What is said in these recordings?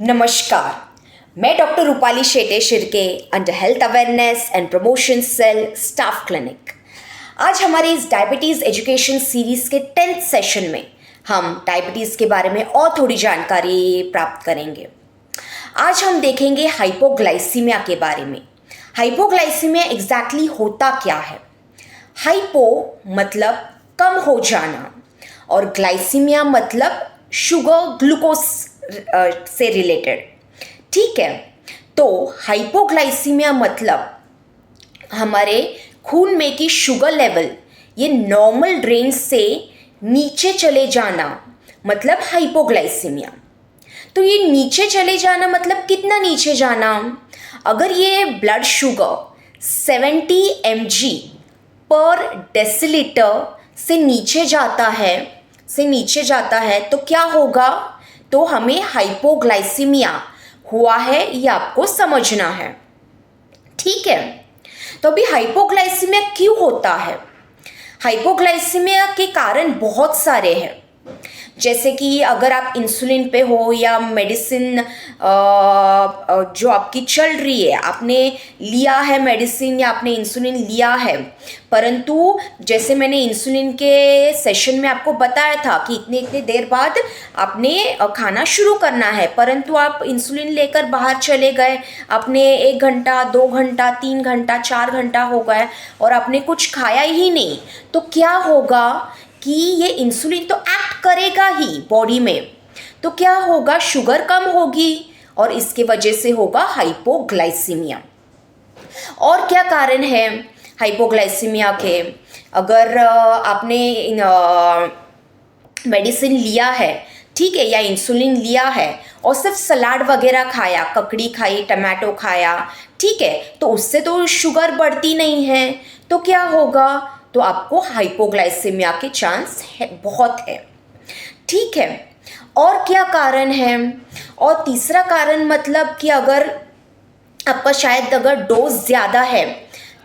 नमस्कार, मैं doctor Rupali Shete Shirke under health awareness and promotion cell staff clinic. आज हमारे इस डायबिटीज़ एजुकेशन सीरीज़ के 10th सेशन में हम डायबिटीज़ के बारे में और थोड़ी जानकारी प्राप्त करेंगे। आज हम देखेंगे हाइपोग्लाइसीमिया के बारे में। हाइपोग्लाइसीमिया एग्जैक्टली होता क्या है? हाइपो मतलब कम हो जाना और ग्लाइसीमिया मतलब शुगर ग्लूकोज से रिलेटेड। ठीक है, तो हाइपोग्लाइसीमिया मतलब हमारे खून में की शुगर लेवल ये नॉर्मल रेंज से नीचे चले जाना मतलब हाइपोग्लाइसीमिया। तो ये नीचे चले जाना मतलब कितना नीचे जाना? अगर ये ब्लड शुगर 70 mg पर डेसीलीटर से नीचे जाता है तो क्या होगा? तो हमें हाइपोग्लाइसीमिया हुआ है, ये आपको समझना है। ठीक है, तो अभी हाइपोग्लाइसीमिया क्यों होता है? हाइपोग्लाइसीमिया के कारण बहुत सारे हैं, जैसे कि अगर आप इंसुलिन पे हो या मेडिसिन जो आपकी चल रही है, आपने लिया है मेडिसिन या आपने इंसुलिन लिया है, परंतु जैसे मैंने इंसुलिन के सेशन में आपको बताया था कि इतने देर बाद आपने खाना शुरू करना है, परंतु आप इंसुलिन लेकर बाहर चले गए, आपने 1 घंटा 2 घंटा 3 घंटा 4 घंटा हो गए और आपने कुछ खाया ही नहीं, तो क्या होगा कि ये इंसुलिन तो एक्ट करेगा ही बॉडी में, तो क्या होगा? शुगर कम होगी और इसके वजह से होगा हाइपोग्लाइसीमिया। और क्या कारण है हाइपोग्लाइसीमिया के? अगर आपने मेडिसिन लिया है, ठीक है, या इंसुलिन लिया है और सिर्फ सलाद वगैरह खाया, ककड़ी खाई, टमाटो खाया, ठीक है, तो उससे तो शुगर बढ़ती नहीं है, तो क्या होगा? तो आपको हाइपोग्लाइसीमिया के चांस बहुत है। ठीक है, और क्या कारण है? और तीसरा कारण मतलब कि अगर आपका शायद अगर डोज ज़्यादा है,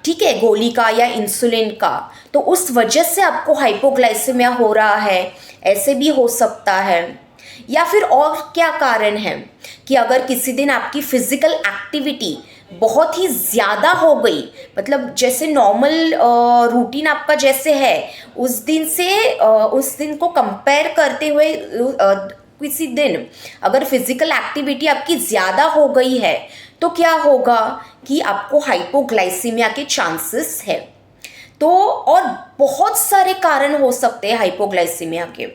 ठीक है, गोली का या इंसुलिन का, तो उस वजह से आपको हाइपोग्लाइसीमिया हो रहा है, ऐसे भी हो सकता है। या फिर और क्या कारण है कि अगर किसी दिन आपकी फिजिकल एक्टिविटी बहुत ही ज़्यादा हो गई, मतलब जैसे नॉर्मल रूटीन आपका जैसे है उस दिन को कंपेयर करते हुए किसी दिन अगर फिजिकल एक्टिविटी आपकी ज़्यादा हो गई है, तो क्या होगा कि आपको हाइपोग्लाइसीमिया के चांसेस है। तो और बहुत सारे कारण हो सकते हैं हाइपोग्लाइसीमिया के।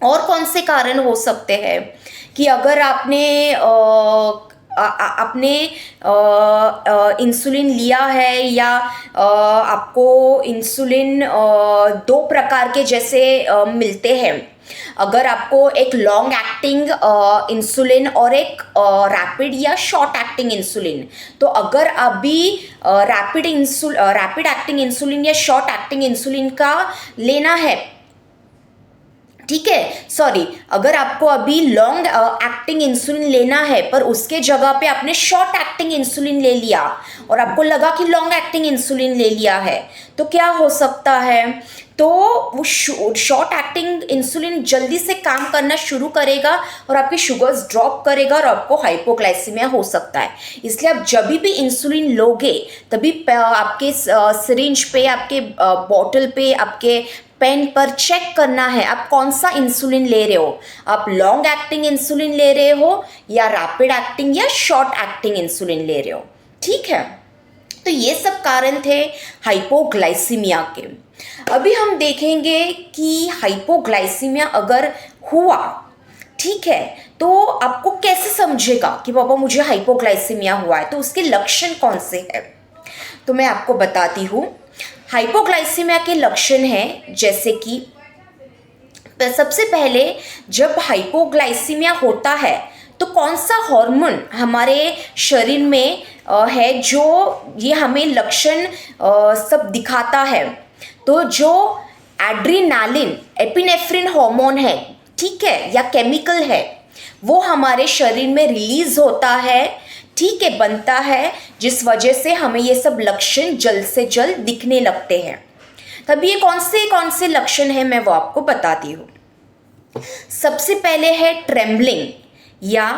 और कौन से कारण हो सकते हैं कि अगर आपने इंसुलिन लिया है या आपको इंसुलिन 2 प्रकार के जैसे मिलते हैं। अगर आपको एक लॉन्ग एक्टिंग इंसुलिन और एक रैपिड या शॉर्ट एक्टिंग इंसुलिन, तो अगर अभी रैपिड एक्टिंग इंसुलिन या शॉर्ट एक्टिंग इंसुलिन का लेना है, ठीक है, सॉरी, अगर आपको अभी लॉन्ग एक्टिंग इंसुलिन लेना है पर उसके जगह पे आपने शॉर्ट एक्टिंग इंसुलिन ले लिया और आपको लगा कि लॉन्ग एक्टिंग इंसुलिन ले लिया है, तो क्या हो सकता है? तो वो शॉर्ट एक्टिंग इंसुलिन जल्दी से काम करना शुरू करेगा और आपके शुगर्स ड्रॉप करेगा और आपको हाइपोग्लाइसीमिया हो सकता है। इसलिए आप जब भी इंसुलिन लोगे तभी आपके सिरिंज पे, आपके बॉटल पे, आपके पेन पर चेक करना है आप कौन सा इंसुलिन ले रहे हो। आप लॉन्ग एक्टिंग इंसुलिन ले रहे हो या रैपिड एक्टिंग या शॉर्ट एक्टिंग इंसुलिन ले रहे हो। ठीक है, तो ये सब कारण थे हाइपोग्लाइसीमिया के। अभी हम देखेंगे कि हाइपोग्लाइसीमिया अगर हुआ, ठीक है, तो आपको कैसे समझेगा कि बाबा मुझे हाइपोग्लाइसीमिया हुआ है, तो उसके लक्षण कौन से हैं? तो मैं आपको बताती हूँ। हाइपोग्लाइसीमिया के लक्षण हैं जैसे कि सबसे पहले जब हाइपोग्लाइसीमिया होता है तो कौन सा हार्मोन हमारे शरीर में है जो ये हमें लक्षण सब दिखाता है? तो जो एड्रेनालिन एपिनेफ्रिन हार्मोन है, ठीक है, या केमिकल है, वो हमारे शरीर में रिलीज होता है, ठीक है, बनता है, जिस वजह से हमें ये सब लक्षण जल्द से जल्द दिखने लगते हैं। तब ये कौन से लक्षण हैं मैं वो आपको बताती हूँ। सबसे पहले है ट्रेम्बलिंग या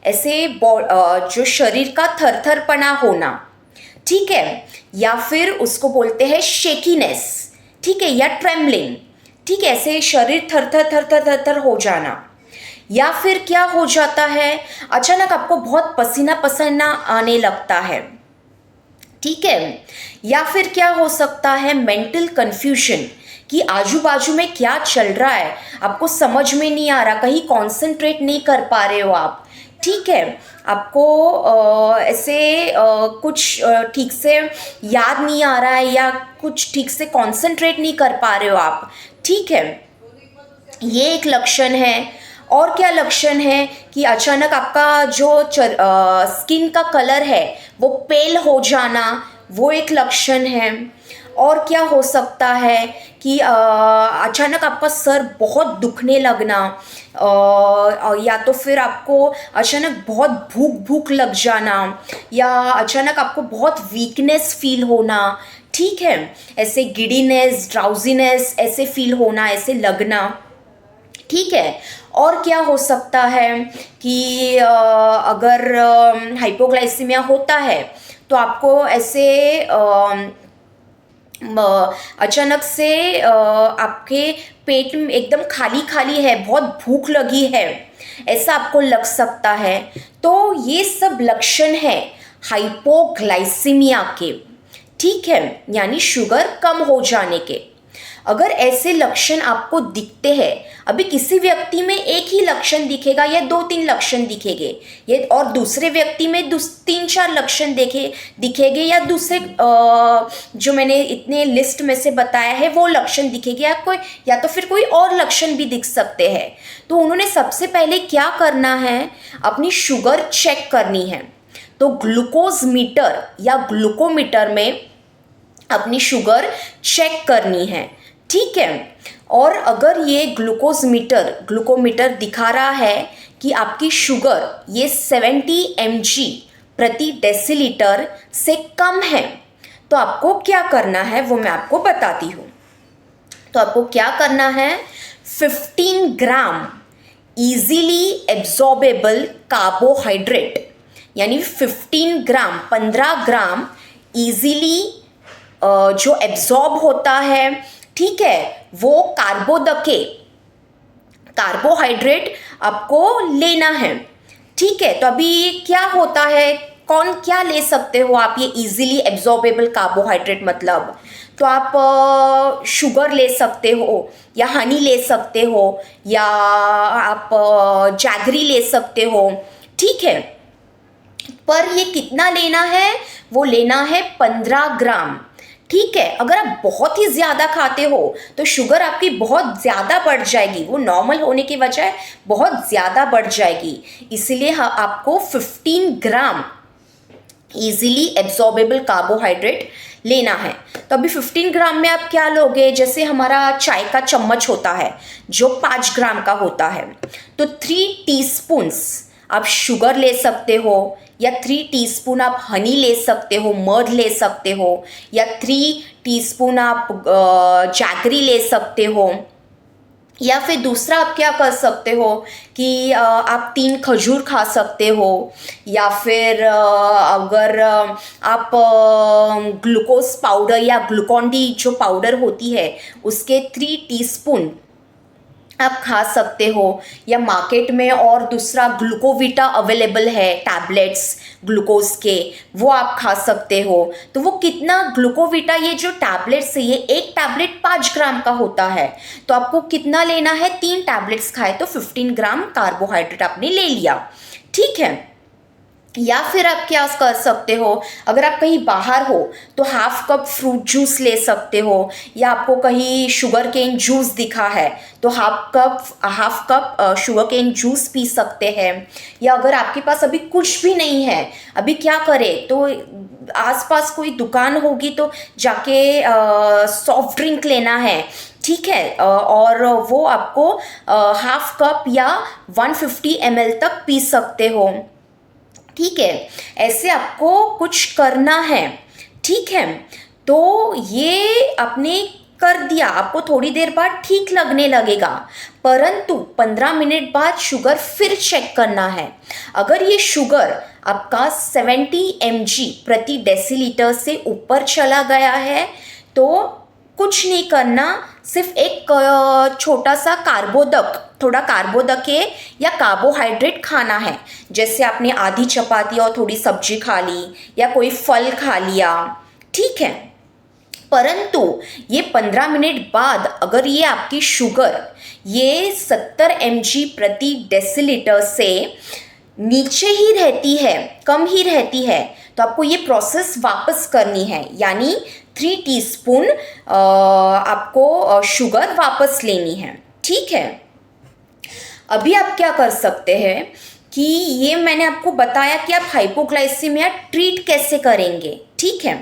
ऐसे जो शरीर का थरथरपना होना, ठीक है, या फिर उसको बोलते हैं शेकीनेस, ठीक है, या ट्रेमलिंग, ठीक है, ऐसे शरीर थरथर थरथर थरथर हो जाना। या फिर क्या हो जाता है, अचानक आपको बहुत पसीना पसीना आने लगता है, ठीक है। या फिर क्या हो सकता है, मेंटल कंफ्यूजन, कि आजू बाजू में क्या चल रहा है आपको समझ में नहीं आ रहा, कहीं कंसंट्रेट नहीं कर पा रहे हो आप, ठीक है, आपको ऐसे कुछ ठीक से याद नहीं आ रहा है या कुछ ठीक से कंसंट्रेट नहीं कर पा रहे हो आप, ठीक है, ये एक लक्षण है। और क्या लक्षण है कि अचानक आपका जो स्किन का कलर है वो पेल हो जाना, वो एक लक्षण है। और क्या हो सकता है कि अचानक आपका सर बहुत दुखने लगना, या तो फिर आपको अचानक बहुत भूख भूख लग जाना, या अचानक आपको बहुत वीकनेस फील होना, ठीक है, ऐसे गिडीनेस ड्राउजीनेस ऐसे फील होना, ऐसे लगना, ठीक है। और क्या हो सकता है कि अगर हाइपोग्लाइसीमिया होता है तो आपको ऐसे अचानक से आपके पेट में एकदम खाली खाली है, बहुत भूख लगी है, ऐसा आपको लग सकता है। तो ये सब लक्षण है हाइपोग्लाइसीमिया के, ठीक है, यानी शुगर कम हो जाने के। अगर ऐसे लक्षण आपको दिखते हैं, अभी किसी व्यक्ति में एक ही लक्षण दिखेगा या 2-3 लक्षण दिखेंगे, ये और दूसरे व्यक्ति में 3-4 लक्षण दिखेंगे, या दूसरे जो मैंने इतने लिस्ट में से बताया है वो लक्षण दिखेंगे, या तो फिर कोई और लक्षण भी दिख सकते हैं। तो उन्होंने सबसे पहले क्या करना है, अपनी शुगर चेक करनी है। तो ग्लूकोज मीटर या ग्लूकोमीटर में अपनी शुगर चेक करनी है, ठीक है। और अगर ये ग्लूकोमीटर दिखा रहा है कि आपकी शुगर ये 70 mg प्रति डेसीलीटर से कम है, तो आपको क्या करना है वो मैं आपको बताती हूँ। तो आपको क्या करना है, 15 ग्राम इजीली एब्जॉर्बेबल कार्बोहाइड्रेट, यानी 15 ग्राम इजीली जो एब्जॉर्ब होता है, ठीक है, वो कार्बोहाइड्रेट आपको लेना है, ठीक है। तो अभी क्या होता है, कौन क्या ले सकते हो आप ये इजीली एब्जॉर्बेबल कार्बोहाइड्रेट, मतलब तो आप शुगर ले सकते हो, या हनी ले सकते हो, या आप जैगरी ले सकते हो, ठीक है। पर ये कितना लेना है, वो लेना है 15 ग्राम, ठीक है। अगर आप बहुत ही ज़्यादा खाते हो तो शुगर आपकी बहुत ज़्यादा बढ़ जाएगी, वो नॉर्मल होने की बजाय बहुत ज़्यादा बढ़ जाएगी, इसलिए आपको 15 ग्राम इजीली एब्जॉर्बेबल कार्बोहाइड्रेट लेना है। तो अभी 15 ग्राम में आप क्या लोगे, जैसे हमारा चाय का चम्मच होता है जो 5 ग्राम का होता है, तो 3 टीस्पून्स आप शुगर ले सकते हो, या 3 टीस्पून आप हनी ले सकते हो, मध ले सकते हो, या 3 टीस्पून आप जैगरी ले सकते हो। या फिर दूसरा आप क्या कर सकते हो कि आप 3 खजूर खा सकते हो, या फिर अगर आप ग्लूकोज पाउडर या ग्लूकॉन डी जो पाउडर होती है उसके 3 टीस्पून आप खा सकते हो, या मार्केट में और दूसरा ग्लूकोवीटा अवेलेबल है टैबलेट्स ग्लूकोज के, वो आप खा सकते हो। तो वो कितना ग्लूकोवीटा, ये जो टैबलेट्स है, ये एक टैबलेट 5 ग्राम का होता है, तो आपको कितना लेना है, 3 टैबलेट्स खाए तो 15 ग्राम कार्बोहाइड्रेट आपने ले लिया, ठीक है। या फिर आप क्या कर सकते हो, अगर आप कहीं बाहर हो तो हाफ कप फ्रूट जूस ले सकते हो, या आपको कहीं शुगर केन जूस दिखा है तो half cup sugar cane juice पी सकते हैं। या अगर आपके पास अभी कुछ भी नहीं है, अभी क्या करें, तो आसपास कोई दुकान होगी तो जाके सॉफ्ट ड्रिंक लेना है, ठीक है, और वो आपको हाफ कप या 150 ml तक पी सकते हो, ठीक है। ऐसे आपको कुछ करना है, ठीक है। तो ये आपने कर दिया, आपको थोड़ी देर बाद ठीक लगने लगेगा, परंतु 15 मिनट बाद शुगर फिर चेक करना है। अगर ये शुगर आपका 70 mg प्रति डेसीलीटर से ऊपर चला गया है तो कुछ नहीं करना, सिर्फ एक छोटा सा कार्बोदक, थोड़ा कार्बोदक है या कार्बोहाइड्रेट खाना है। जैसे आपने आधी चपाती और थोड़ी सब्जी खा ली या कोई फल खा लिया, ठीक है। परंतु ये 15 मिनट बाद अगर ये आपकी शुगर ये 70 mg प्रति डेसीलीटर से नीचे ही रहती है, कम ही रहती है, तो आपको ये प्रोसेस वापस करनी है, यानी 3 टीस्पून आपको शुगर वापस लेनी है, ठीक है। अभी आप क्या कर सकते हैं कि ये मैंने आपको बताया कि आप हाइपोग्लाइसीमिया ट्रीट कैसे करेंगे, ठीक है।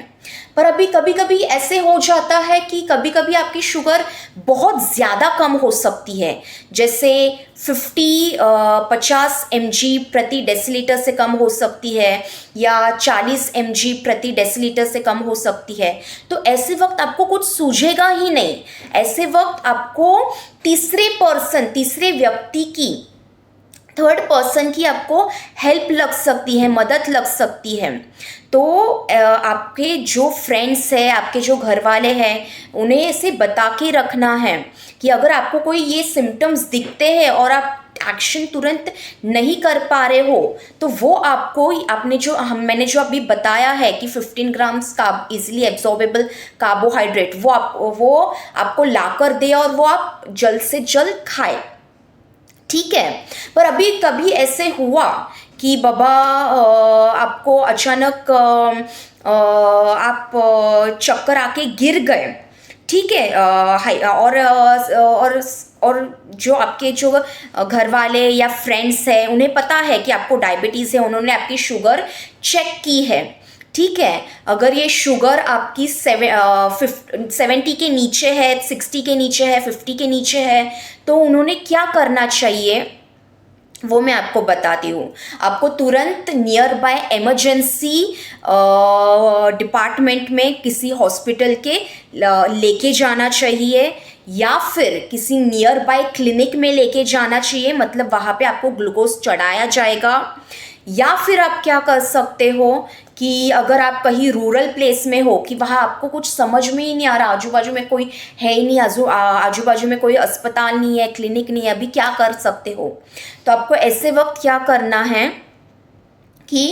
पर अभी कभी कभी ऐसे हो जाता है कि कभी कभी आपकी शुगर बहुत ज़्यादा कम हो सकती है, जैसे 50 mg प्रति डेसीलीटर से कम हो सकती है या 40 mg प्रति डेसीलीटर से कम हो सकती है। तो ऐसे वक्त आपको कुछ सूझेगा ही नहीं, ऐसे वक्त आपको तीसरे व्यक्ति की, थर्ड पर्सन की आपको हेल्प लग सकती है, मदद लग सकती है। तो आपके जो फ्रेंड्स हैं, आपके जो घर वाले हैं, उन्हें इसे बता के रखना है कि अगर आपको कोई ये सिम्टम्स दिखते हैं और आप एक्शन तुरंत नहीं कर पा रहे हो तो वो आपको मैंने जो अभी बताया है कि 15 ग्राम्स का इजीली एब्जॉर्बेबल कार्बोहाइड्रेट वो आपको ला कर दे और वो आप जल्द से जल्द खाए, ठीक है। पर अभी कभी ऐसे हुआ कि बाबा आपको अचानक आप चक्कर आके गिर गए, ठीक है, और जो आपके जो घर वाले या फ्रेंड्स हैं उन्हें पता है कि आपको डायबिटीज़ है, उन्होंने आपकी शुगर चेक की है, ठीक है। अगर ये शुगर आपकी 70 के नीचे है, 60 के नीचे है, 50 के नीचे है, तो उन्होंने क्या करना चाहिए वो मैं आपको बताती हूँ। आपको तुरंत नियर बाय इमरजेंसी डिपार्टमेंट में किसी हॉस्पिटल के लेके जाना चाहिए या फिर किसी नियर बाय क्लिनिक में लेके जाना चाहिए, मतलब वहाँ पे आपको ग्लूकोज चढ़ाया जाएगा। या फिर आप क्या कर सकते हो कि अगर आप कहीं रूरल प्लेस में हो कि वहाँ आपको कुछ समझ में ही नहीं आ रहा, आजू बाजू में कोई है ही नहीं, आजू बाजू में कोई अस्पताल नहीं है, क्लिनिक नहीं है, अभी क्या कर सकते हो, तो आपको ऐसे वक्त क्या करना है कि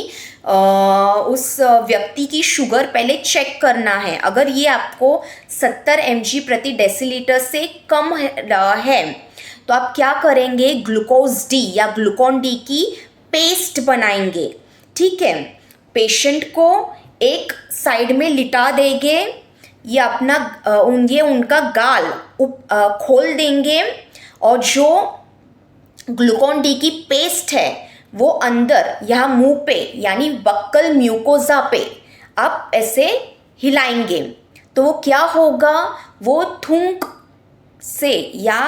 उस व्यक्ति की शुगर पहले चेक करना है। अगर ये आपको 70 mg प्रति डेसीलीटर से कम है तो आप क्या करेंगे, ग्लूकोज डी या ग्लूकॉन डी की पेस्ट बनाएंगे, ठीक है। पेशेंट को एक साइड में लिटा देंगे, ये उनका गाल खोल देंगे और जो ग्लूकॉन डी की पेस्ट है वो अंदर यहाँ मुंह पे यानी बक्कल म्यूकोजा पे आप ऐसे हिलाएंगे, तो वो क्या होगा, वो थूक से या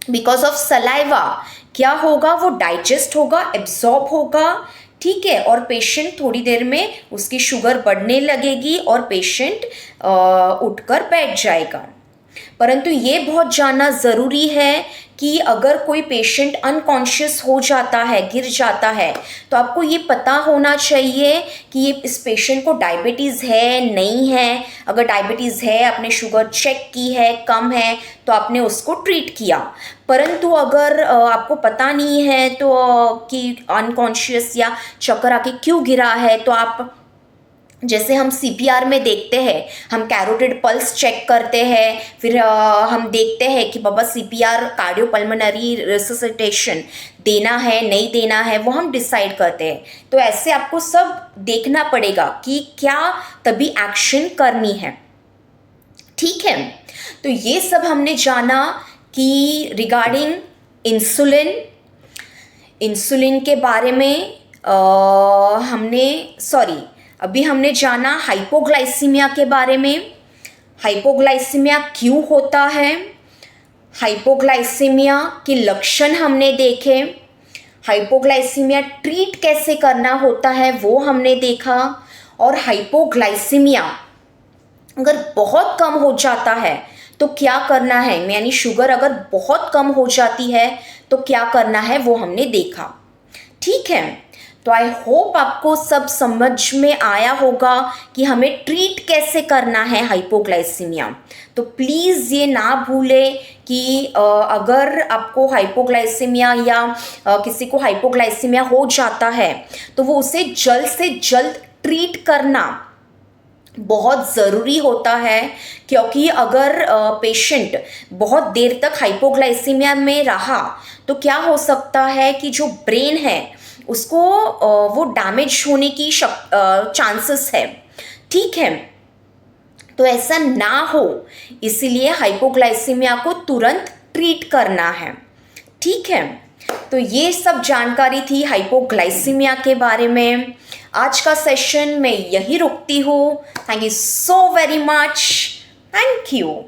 बिकॉज ऑफ सलाइवा क्या होगा, वो डाइजेस्ट होगा, एब्जॉर्ब होगा, ठीक है। और पेशेंट थोड़ी देर में उसकी शुगर बढ़ने लगेगी और पेशेंट उठकर बैठ जाएगा। परंतु ये बहुत जानना ज़रूरी है कि अगर कोई पेशेंट अनकॉन्शियस हो जाता है, गिर जाता है, तो आपको ये पता होना चाहिए कि ये इस पेशेंट को डायबिटीज़ है नहीं है। अगर डायबिटीज़ है, आपने शुगर चेक की है, कम है, तो आपने उसको ट्रीट किया। परंतु अगर आपको पता नहीं है तो कि अनकॉन्शियस या चक्कर आके क्यों गिरा है, तो आप जैसे हम CPR में देखते हैं, हम कैरोटिड पल्स चेक करते हैं, फिर हम देखते हैं कि बाबा CPR कार्डियोपल्मोनरी रिससिटेशन देना है नहीं देना है, वो हम डिसाइड करते हैं। तो ऐसे आपको सब देखना पड़ेगा कि क्या तभी एक्शन करनी है, ठीक है। तो ये सब हमने जाना कि रिगार्डिंग इंसुलिन के बारे में अभी हमने जाना हाइपोग्लाइसीमिया के बारे में। हाइपोग्लाइसीमिया क्यों होता है, हाइपोग्लाइसीमिया के लक्षण हमने देखे, हाइपोग्लाइसीमिया ट्रीट कैसे करना होता है वो हमने देखा, और हाइपोग्लाइसीमिया अगर बहुत कम हो जाता है तो क्या करना है, यानी शुगर अगर बहुत कम हो जाती है तो क्या करना है वो हमने देखा। ठीक है, तो आई होप आपको सब समझ में आया होगा कि हमें ट्रीट कैसे करना है हाइपोग्लाइसीमिया। तो प्लीज़ ये ना भूलें कि अगर आपको हाइपोग्लाइसीमिया या किसी को हाइपोग्लाइसीमिया हो जाता है तो वो उसे जल्द से जल्द ट्रीट करना बहुत ज़रूरी होता है, क्योंकि अगर पेशेंट बहुत देर तक हाइपोग्लाइसीमिया में रहा तो क्या हो सकता है कि जो ब्रेन है उसको वो डैमेज होने की चांसेस है। ठीक है, तो ऐसा ना हो इसीलिए हाइपोग्लाइसीमिया को तुरंत ट्रीट करना है। ठीक है, तो ये सब जानकारी थी हाइपोग्लाइसीमिया के बारे में। आज का सेशन मैं यही रुकती हूँ। Thank you so very much. Thank you.